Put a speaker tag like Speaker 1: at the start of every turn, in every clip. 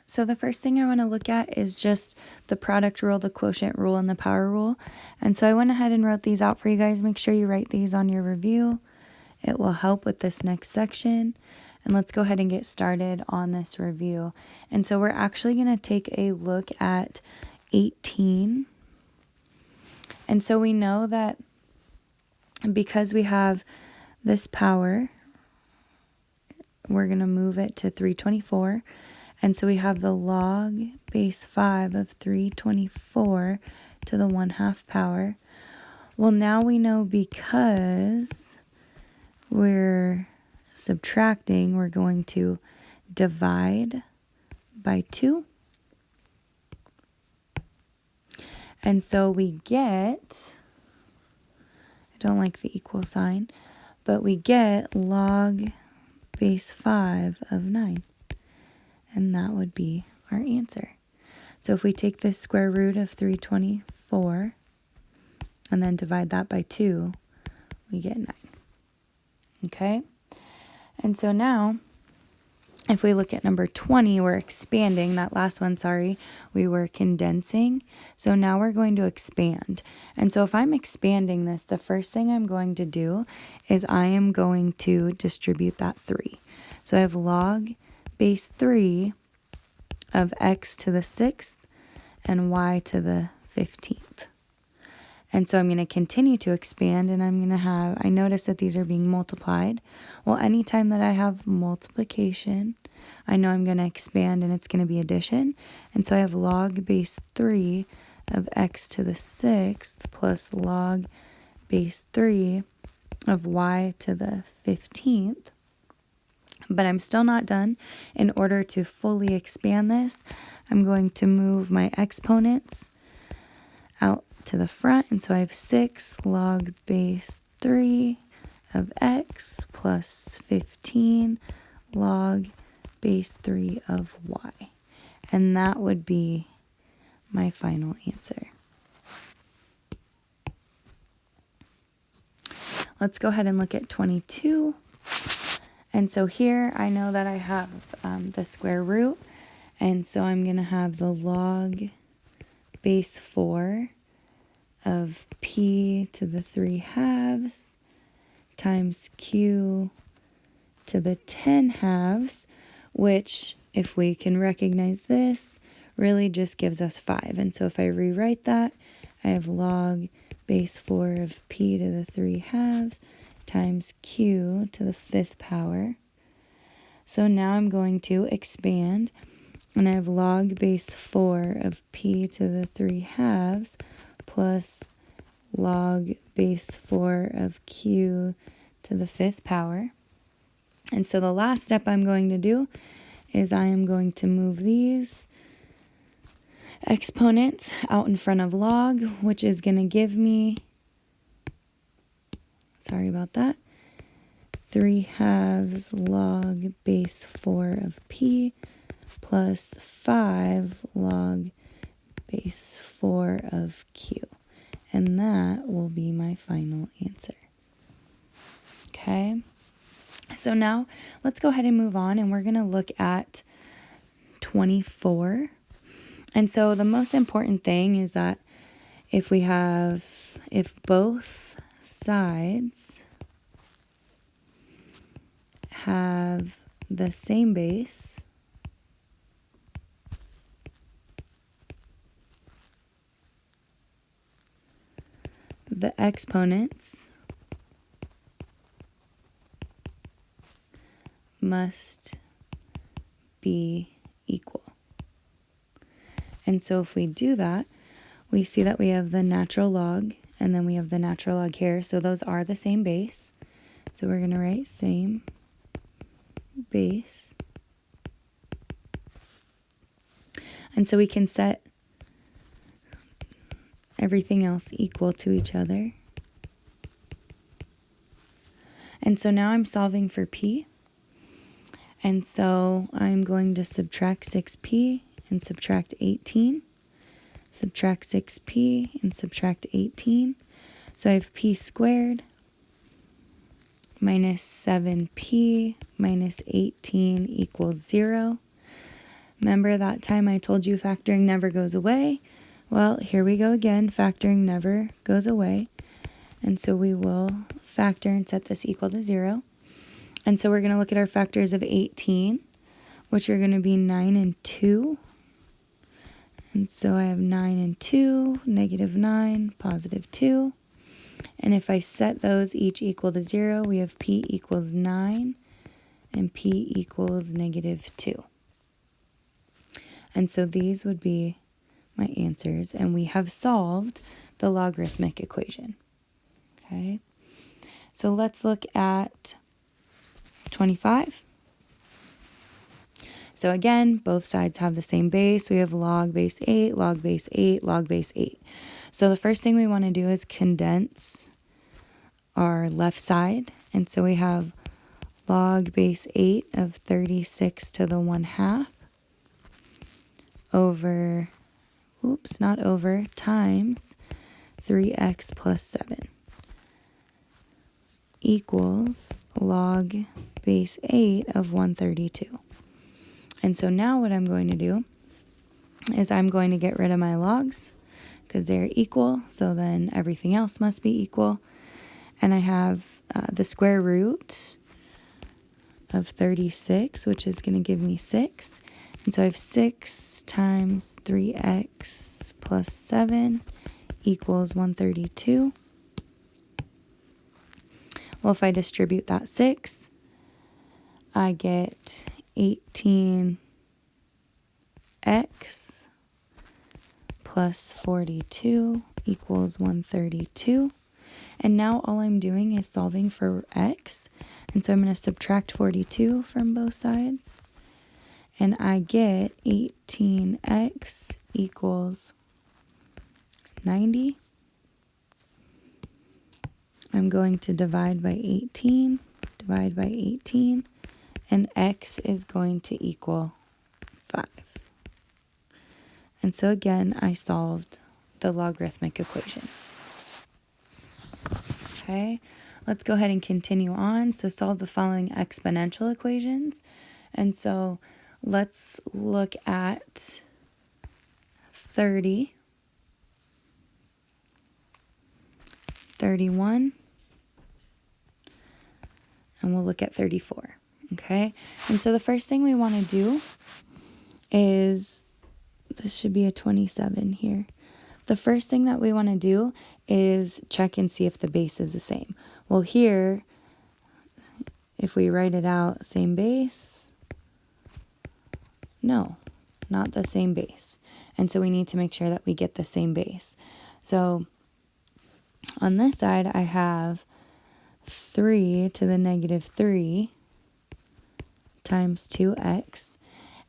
Speaker 1: So the first thing I want to look at is just the product rule, the quotient rule, and the power rule. And so I went ahead and wrote these out for you guys. Make sure you write these on your review. It will help with this next section. And let's go ahead and get started on this review. And so we're actually going to take a look at 18. And so we know that because we have this power, we're going to move it to 324. And so we have the log base 5 of 324 to the 1/2 power. Well, now we know because we're subtracting, we're going to divide by 2. And so we get, I don't like the equal sign, but we get log base 5 of 9. And that would be our answer. So if we take the square root of 324 and then divide that by 2, we get 9. Okay? And so now, if we look at number 20, we're expanding. That last one, we were condensing. So now we're going to expand. And so if I'm expanding this, the first thing I'm going to do is I am going to distribute that 3. So I have log base 3 of x to the 6th and y to the 15th. And so I'm going to continue to expand, and I'm going to have, I notice that these are being multiplied. Well, anytime that I have multiplication, I know I'm going to expand and it's going to be addition. And so I have log base 3 of x to the 6th plus log base 3 of y to the 15th. But I'm still not done. In order to fully expand this, I'm going to move my exponents out to the front. And so I have 6 log base 3 of x plus 15 log base 3 of y. And that would be my final answer. Let's go ahead and look at 22. And so here I know that I have the square root, and so I'm going to have the log base 4 of p to the 3/2 times q to the 10/2, which, if we can recognize this, really just gives us 5. And so if I rewrite that, I have log base 4 of p to the 3/2 times q to the 5th power. So now I'm going to expand, and I have log base 4 of p to the 3/2 plus log base 4 of q to the 5th power. And so the last step I'm going to do is I am going to move these exponents out in front of log, which is going to give me, sorry about that, 3/2 log base 4 of p plus 5 log base 4 of q. And that will be my final answer. Okay, so now let's go ahead and move on, and we're going to look at 24. And so the most important thing is that if both sides have the same base, the exponents must be equal. And so if we do that, we see that we have the natural log, and then we have the natural log here. So those are the same base. So we're going to write same base. And so we can set everything else equal to each other. And so now I'm solving for p. And so I'm going to subtract 6p and subtract 18. Subtract 6p and subtract 18. So I have p squared minus 7p minus 18 equals 0. Remember that time I told you factoring never goes away? Well, here we go again. Factoring never goes away. And so we will factor and set this equal to 0. And so we're going to look at our factors of 18, which are going to be 9 and 2. And so I have 9 and 2, negative 9, positive 2. And if I set those each equal to 0, we have p equals 9 and p equals negative 2. And so these would be my answers. And we have solved the logarithmic equation. Okay, so let's look at 25. So again, both sides have the same base. We have log base 8, log base 8, log base 8. So the first thing we want to do is condense our left side. And so we have log base 8 of 36 to the 1/2 over, times 3x plus 7 equals log base 8 of 132. And so now what I'm going to do is I'm going to get rid of my logs because they're equal, so then everything else must be equal. And I have the square root of 36, which is going to give me 6. And so I have 6 times 3x plus 7 equals 132. Well, if I distribute that 6, I get 18x plus 42 equals 132. And now all I'm doing is solving for x. And so I'm going to subtract 42 from both sides. And I get 18x equals 90. I'm going to divide by 18, and x is going to equal 5. And so again, I solved the logarithmic equation. Okay, let's go ahead and continue on. So solve the following exponential equations. And so let's look at 30, 31, and we'll look at 34, okay? And so the first thing we want to do is, this should be a 27 here. The first thing that we want to do is check and see if the base is the same. Well, here, if we write it out, same base, no, not the same base. And so we need to make sure that we get the same base. So on this side, I have 3 to the negative 3 times 2x.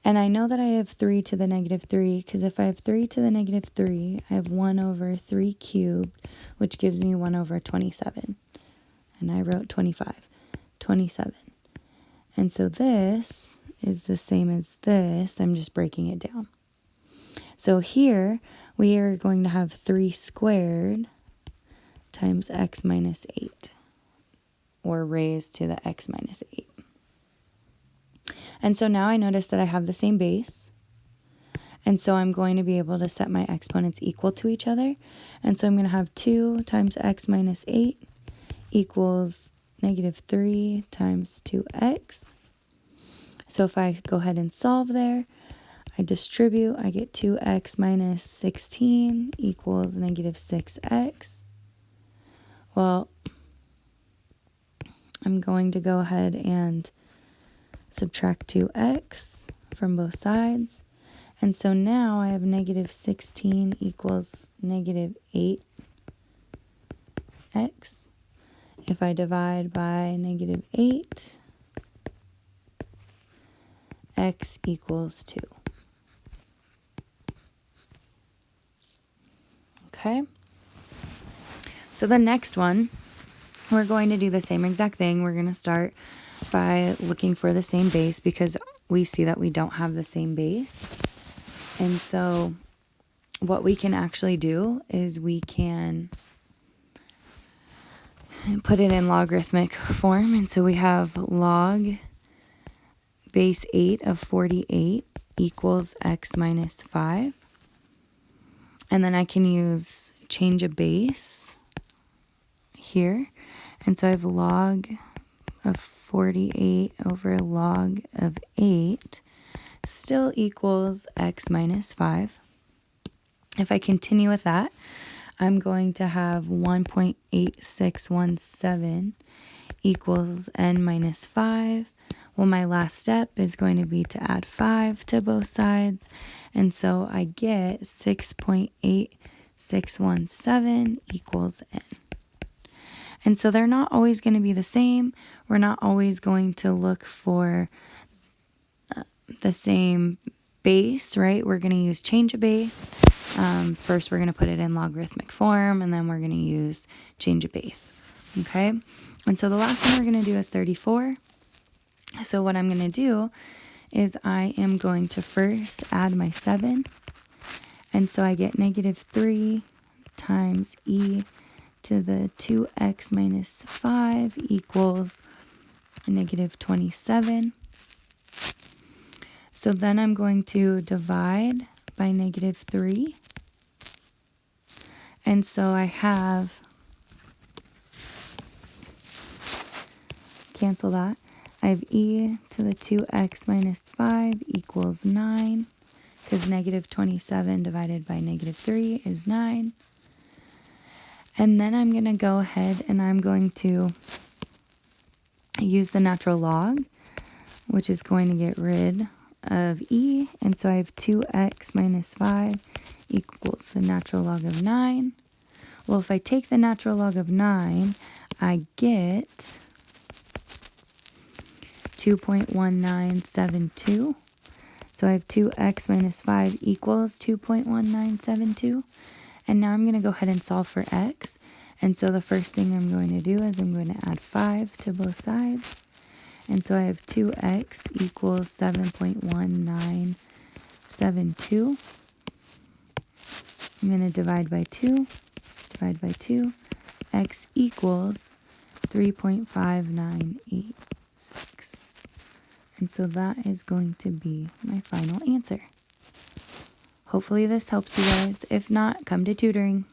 Speaker 1: And I know that I have 3 to the negative 3 because if I have 3 to the negative 3, I have 1 over 3 cubed, which gives me 1 over 27. And I wrote 25, 27. And so this is the same as this. I'm just breaking it down. So here we are going to have 3 squared times x minus 8, or raised to the x minus 8. And so now I notice that I have the same base. And so I'm going to be able to set my exponents equal to each other. And so I'm going to have 2 times x minus 8 equals negative 3 times 2x. So if I go ahead and solve there, I distribute, I get 2x minus 16 equals negative 6x. Well, I'm going to go ahead and subtract 2x from both sides. And so now I have negative 16 equals negative 8x. If I divide by negative 8, x equals 2. Okay? So the next one, we're going to do the same exact thing. We're going to start by looking for the same base because we see that we don't have the same base. And so what we can actually do is we can put it in logarithmic form. And so we have log base 8 of 48 equals x minus 5. And then I can use change a base here. And so I have log of 48 over log of 8 still equals x minus 5. If I continue with that, I'm going to have 1.8617 equals n minus 5. Well, my last step is going to be to add 5 to both sides. And so I get 6.8617 equals n. And so they're not always going to be the same. We're not always going to look for the same base, right? We're going to use change a base. First, we're going to put it in logarithmic form, and then we're going to use change a base. Okay? And so the last one we're going to do is 34. So what I'm going to do is I am going to first add my 7. And so I get negative 3 times e to the 2x minus 5 equals negative 27. So then I'm going to divide by negative 3. And so I have, cancel that. I have e to the 2x minus 5 equals 9, because negative 27 divided by negative 3 is 9. And then I'm going to go ahead and I'm going to use the natural log, which is going to get rid of e. And so I have 2x minus 5 equals the natural log of 9. Well, if I take the natural log of 9, I get 2.1972. So I have 2x minus 5 equals 2.1972. And now I'm going to go ahead and solve for x. And so the first thing I'm going to do is I'm going to add 5 to both sides. And so I have 2x equals 7.1972. I'm going to divide by 2. Divide by 2. X equals 3.5986. And so that is going to be my final answer. Hopefully this helps you guys. If not, come to tutoring.